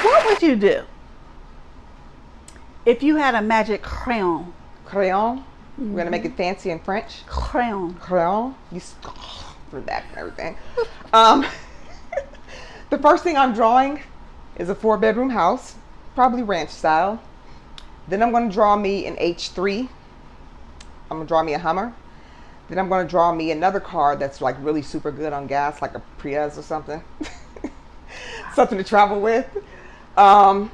What would you do if you had a magic crayon? Crayon. We're gonna make it fancy in French. Crayon. Crayon. You for that and everything. The first thing I'm drawing is a 4-bedroom house, probably ranch style. Then I'm gonna draw me an H3. I'm gonna draw me a Hummer. Then I'm gonna draw me another car that's like really super good on gas, like a Prius or something. Something to travel with. I'm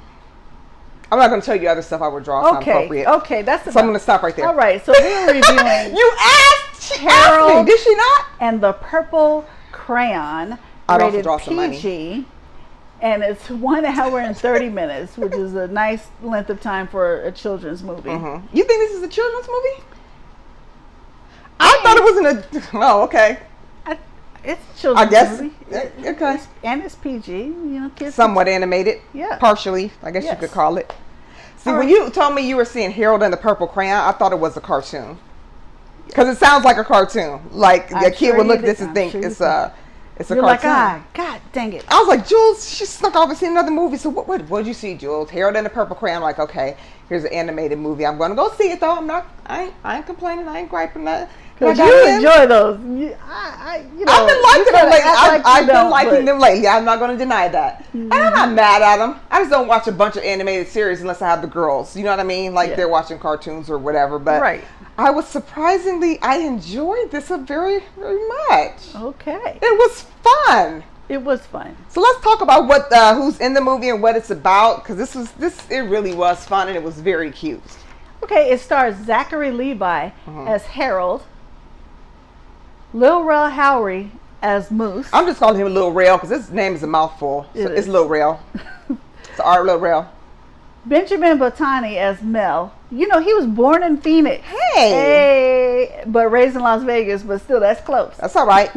not going to tell you other stuff I would draw. It's not appropriate. Okay, that's so I'm going to stop right there. All right, so we're reviewing. You asked Harold, me, did she not? And the Purple Crayon, I'd also rated draw some PG, and it's 1 hour and 30 minutes, which is a nice length of time for a children's movie. Mm-hmm. You think this is a children's movie? I thought it wasn't a. Oh, okay. It's a children's movie. Okay. And it's PG. You know, kids. Somewhat animated. Yeah. Partially, I guess you could call it. See, when you told me you were seeing Harold and the Purple Crayon, I thought it was a cartoon. Because it sounds like a cartoon. Like a kid would look at this and think it's a cartoon. Like, God dang it. I was like, Jules, she snuck off and seen another movie. So what did you see, Jules? Harold and the Purple Crayon. I'm like, okay, here's an animated movie. I'm going to go see it, though. I ain't complaining. I ain't griping nothing. Because you enjoy those. I've been liking them lately. I've been liking them lately. I'm not going to deny that. Mm-hmm. And I'm not mad at them. I just don't watch a bunch of animated series unless I have the girls. You know what I mean? Like they're watching cartoons or whatever. But I was I enjoyed this very, very much. Okay. It was fun. It was fun. So let's talk about who's in the movie and what it's about. Because it really was fun and it was very cute. Okay, it stars Zachary Levi as Harold. Lil Rel Howery as Moose. I'm just calling him Lil Rel because his name is a mouthful. So it's Lil Rel. It's our Lil Rel. Benjamin Botani as Mel. You know, he was born in Phoenix. Hey! But raised in Las Vegas, but still, that's close. That's all right.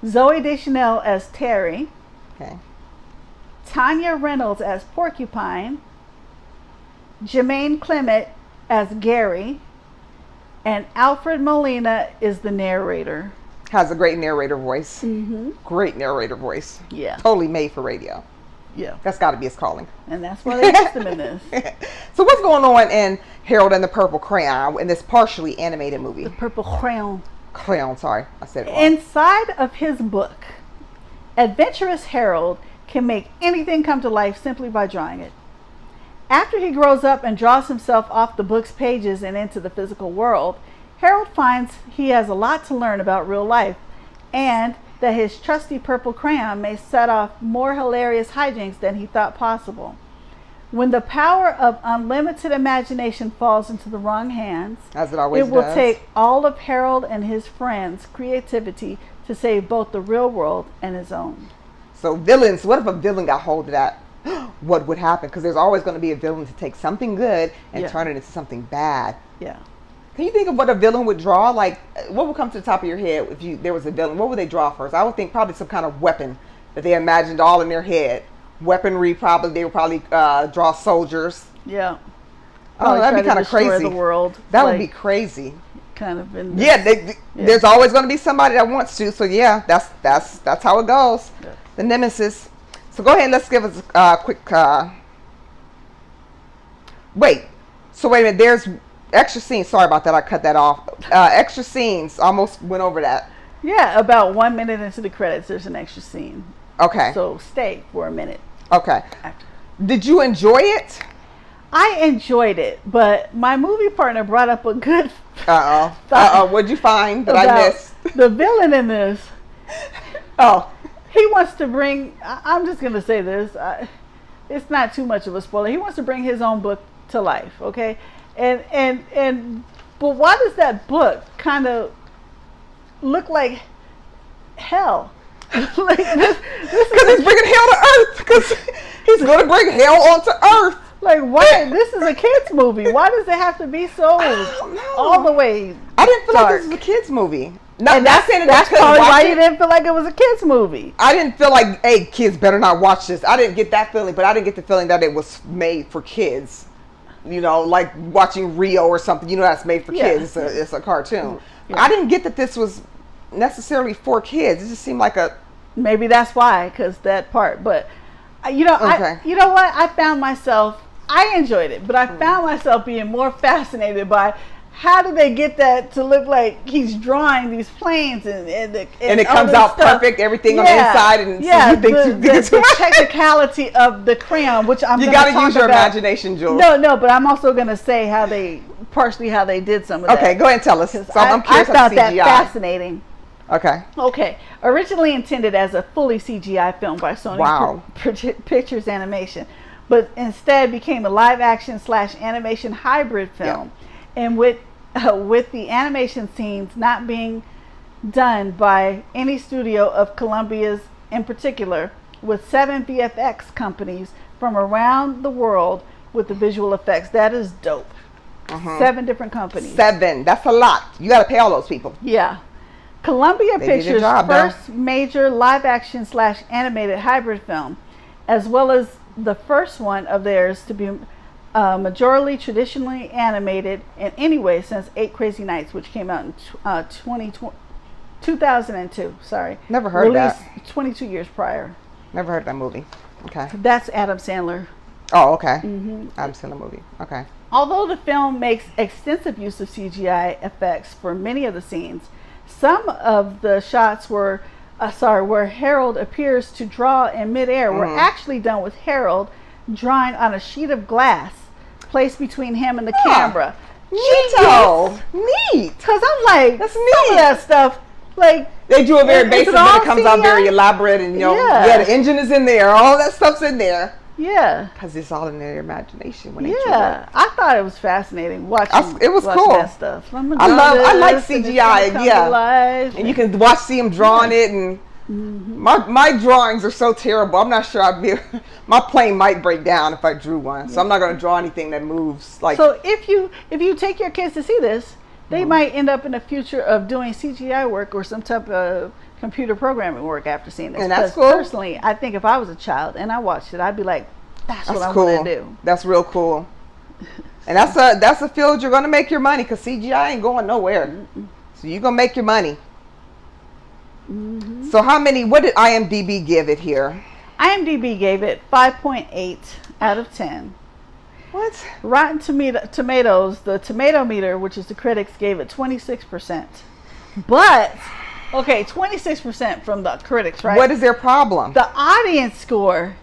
Zoe Deschanel as Terry. Okay. Tanya Reynolds as Porcupine. Jermaine Clement as Gary. And Alfred Molina is the narrator. Has a great narrator voice. Mm-hmm. Great narrator voice. Yeah. Totally made for radio. Yeah. That's got to be his calling. And that's why they used him in this. So what's going on in Harold and the Purple Crayon in this partially animated movie? The Purple Crayon. Crayon, sorry. I said it wrong. Inside of his book, adventurous Harold can make anything come to life simply by drawing it. After he grows up and draws himself off the book's pages and into the physical world, Harold finds he has a lot to learn about real life and that his trusty purple crayon may set off more hilarious hijinks than he thought possible. When the power of unlimited imagination falls into the wrong hands, as it always does, will does, take all of Harold and his friends' creativity to save both the real world and his own. So villains, what if a villain got hold of that? What would happen? Because there's always going to be a villain to take something good and turn it into something bad. Yeah. Can you think of what a villain would draw? Like, what would come to the top of your head if there was a villain? What would they draw first? I would think probably some kind of weapon that they imagined all in their head. Weaponry, probably. They would probably draw soldiers. Yeah. Oh, that'd be kind of crazy. The world. That would be crazy. Kind of. There's always going to be somebody that wants to. So yeah, that's how it goes. Yeah. The nemesis. So go ahead and let's give us a quick. Wait. So wait a minute. There's extra scenes. Sorry about that. I cut that off. Extra scenes. Almost went over that. Yeah, about 1 minute into the credits, there's an extra scene. Okay. So stay for a minute. Okay. Did you enjoy it? I enjoyed it, but my movie partner brought up a good. What'd you find that I missed? The villain in this. Oh. He wants to bring. I'm just gonna say this. It's not too much of a spoiler. He wants to bring his own book to life. Okay, but why does that book kind of look like hell? Like this because he's bringing hell to earth. Because he's going to bring hell onto earth. Like, why? This is a kids movie. Why does it have to be so all the way? I didn't feel dark? Like this was a kids movie. And that's probably why you didn't feel like it was a kids movie. I didn't feel like, hey, kids better not watch this. I didn't get that feeling, but I didn't get the feeling that it was made for kids. You know, like watching Rio or something. You know, that's made for kids. It's a cartoon. Yeah. I didn't get that this was necessarily for kids. It just seemed like a. Maybe that's why, because that part. But You know what? I found myself. I enjoyed it, but I found myself being more fascinated by how did they get that to look like he's drawing these planes and it comes out stuff. Perfect, everything on the inside, and so you think the technicality of the crayon, which you got to use your imagination, Jules. No, but I'm also going to say how they did some of that. Okay, go ahead and tell us. So I'm curious. I found that fascinating. Okay. Originally intended as a fully CGI film by Sony Pictures Animation, but instead became a live-action / animation hybrid film, and with the animation scenes not being done by any studio of Columbia's in particular, with 7 VFX companies from around the world with the visual effects. That is dope. 7 different companies. 7. That's a lot. You got to pay all those people. Yeah. Columbia Pictures' first major live-action / animated hybrid film, as well as the first one of theirs to be majorly traditionally animated in any way since 8 Crazy Nights, which came out in 2002. Sorry. Never heard that. Released 22 years prior. Never heard that movie. Okay. That's Adam Sandler. Oh, okay. Adam Sandler movie. Okay. Although the film makes extensive use of CGI effects for many of the scenes, some of the shots where Harold appears to draw in midair were actually done with Harold drawing on a sheet of glass placed between him and the camera. Neat. Because I'm like, that's some neat. of that stuff, like they do it very basic, but it comes out very elaborate, and the engine is in there, all that stuff's in there. Yeah, because it's all in their imagination when they drew it. I thought it was fascinating watching. It was cool. That stuff. I like CGI. Yeah, and you can see them drawing it, and my drawings are so terrible. I'm not sure I'd be. My plane might break down if I drew one, so I'm not going to draw anything that moves. Like so, if you take your kids to see this, they might end up in the future of doing CGI work or some type of computer programming work after seeing this. And that's cool. Personally, I think if I was a child and I watched it, I'd be like, that's what I want to do. That's real cool. And that's a field you're going to make your money, because CGI ain't going nowhere. So you're going to make your money. So what did IMDb give it here? IMDb gave it 5.8 out of 10. What? Rotten Tomatoes, the tomato meter, which is the critics, gave it 26%. But 26% from the critics, right? What is their problem? The audience score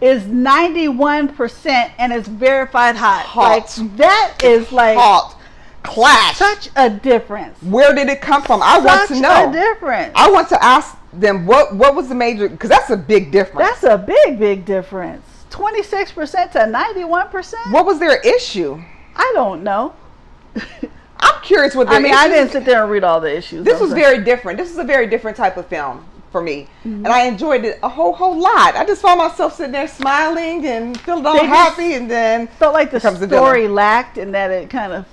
is 91% and it's verified hot. Like that is like hot. Clash. Such a difference. Where did it come from? I want to know. Such a difference. I want to ask them what was the major, because that's a big difference. That's a big difference. 26% to 91%. What was their issue? I don't know. I'm curious what their issues. I didn't sit there and read all the issues. This was very different. This is a very different type of film for me, and I enjoyed it a whole lot. I just found myself sitting there smiling and feeling all happy, and then felt like the story lacked, and that it kind of,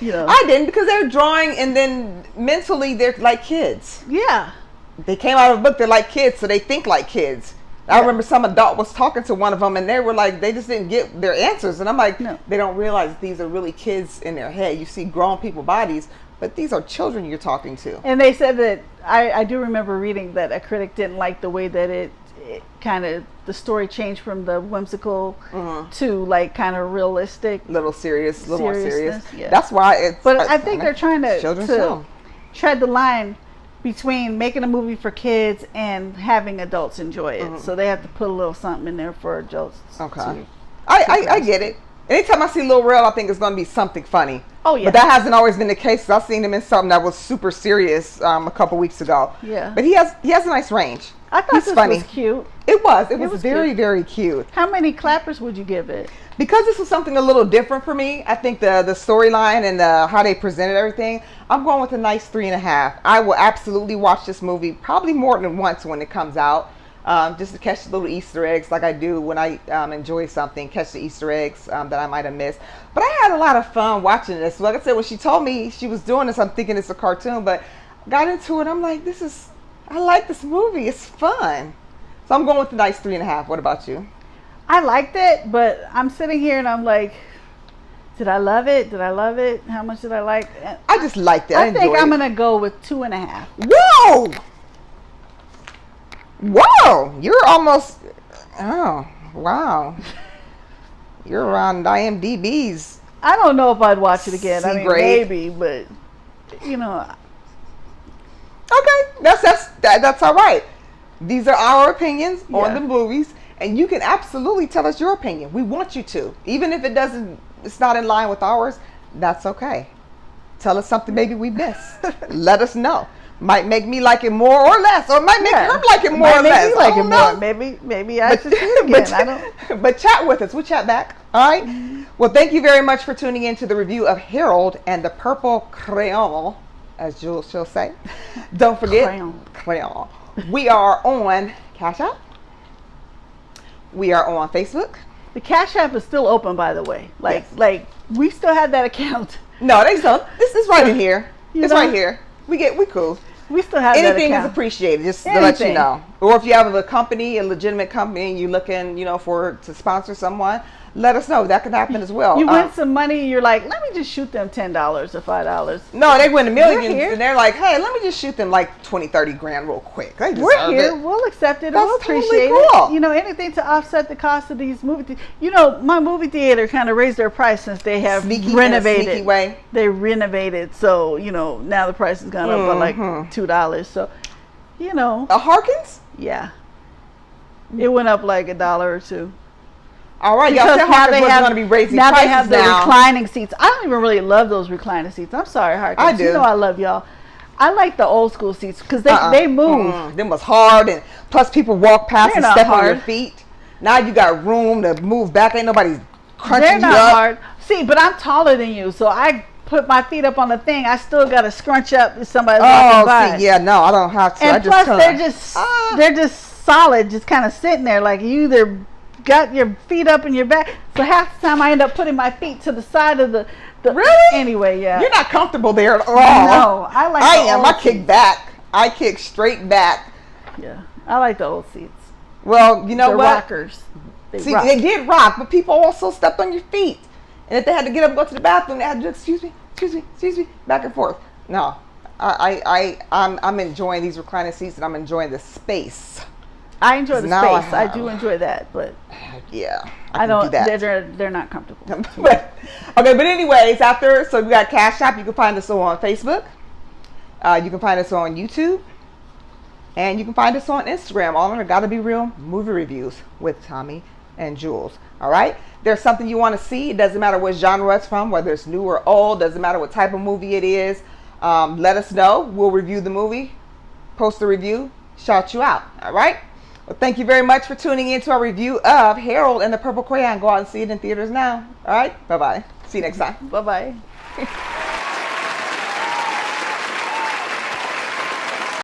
I didn't, because they're drawing, and then mentally they're like kids. Yeah. They came out of a book. They're like kids, so they think like kids. I remember some adult was talking to one of them, and they were like, they just didn't get their answers. And I'm like, no. They don't realize these are really kids in their head. You see grown people bodies, but these are children you're talking to. And they said that, I do remember reading that a critic didn't like the way that it kind of, the story changed from the whimsical to like kind of realistic. Little more serious. Yeah. That's why it's. But I think they're trying to tread the line between making a movie for kids and having adults enjoy it. So they have to put a little something in there for adults. Okay. I get it. Anytime I see Lil Rel, I think it's going to be something funny. Oh, yeah. But that hasn't always been the case. I've seen him in something that was super serious a couple weeks ago. Yeah. But he has a nice range. I thought this was cute. It was very, very cute. How many clappers would you give it? Because this was something a little different for me, I think the storyline and how they presented everything, I'm going with a nice 3.5. I will absolutely watch this movie probably more than once when it comes out, just to catch the little Easter eggs like I do when I enjoy something, catch the Easter eggs that I might have missed. But I had a lot of fun watching this. Like I said, when she told me she was doing this, I'm thinking it's a cartoon, but got into it, I'm like, I like this movie. It's fun. So I'm going with a nice 3.5. What about you? I liked it, but I'm sitting here and I'm like, did I love it? Did I love it? How much did I like it? I just liked it. I think I'm going to go with 2.5. Whoa! You're almost, Wow. You're around IMDb's. I don't know if I'd watch it again. I mean, grade. maybe, but you know. Okay, that's all right. These are our opinions on the movies, and you can absolutely tell us your opinion. We want you to, even if it's not in line with ours. That's okay. Tell us something maybe we missed. Let us know. Might make me like it more or less, or might make her like it more or less. Like it more. Maybe I should see it again. I don't. But chat with us. We'll chat back. All right. Well, thank you very much for tuning in to the review of Harold and the Purple Crayon, as Jules shall say. Don't forget, Crayon. We are on Cash App. We are on Facebook. The Cash App is still open, by the way. Like we still have that account. No, they don't. This is right in here. It's right here. We cool. We still have that account. Anything is appreciated, just to let you know. Or if you have a legitimate company, and you're looking, to sponsor someone, let us know. That could happen as well. You win some money, and you're like, let me just shoot them $10 or $5. No, they win millions, and they're like, hey, let me just shoot them like 20, 30 grand real quick. We're here. We'll accept it. We'll appreciate it. Anything to offset the cost of these movie theaters. My movie theater kind of raised their price since they have renovated. In a sneaky way. They renovated, so now the price has gone up by like $2. So, A Harkins? Yeah, it went up like $1 or $2. All right, y'all said Harkins wasn't going to be raising prices now. Now they have the reclining seats. I don't even really love those reclining seats. I'm sorry, Harkins. I do. I love y'all. I like the old school seats because they move. Them was hard, and plus people walk past and step on your feet. Now you got room to move back. Ain't nobody crunching you up. They're not hard. See, but I'm taller than you, so I put my feet up on the thing. I still got to scrunch up if somebody's walking by. See, yeah, no, I don't have to. And plus, they're just solid, just kind of sitting there. Like you either got your feet up in your back. So half the time I end up putting my feet to the side of the really? Anyway, yeah. You're not comfortable there at all. No, I am. I kick back. I kick straight back. Yeah, I like the old seats. Well, you know what? Rockers. They did rock, but people also stepped on your feet. And if they had to get up and go to the bathroom, they had to do, excuse me, back and forth. No, I'm enjoying these reclining seats, and I'm enjoying the space. I enjoy the space. I do enjoy that, but yeah, I don't. Do that. They're not comfortable. But anyways, so we got Cash App. You can find us on Facebook. You can find us on YouTube, and you can find us on Instagram. All under GottaBeReel movie reviews with Thommi and Jules. All right. There's something you want to see. It doesn't matter what genre it's from, whether it's new or old. Doesn't matter what type of movie it is. Let us know. We'll review the movie, post a review, shout you out. All right. Well, thank you very much for tuning in to our review of Harold and the Purple Crayon. Go out and see it in theaters now. All right. Bye-bye. See you next time. Bye-bye.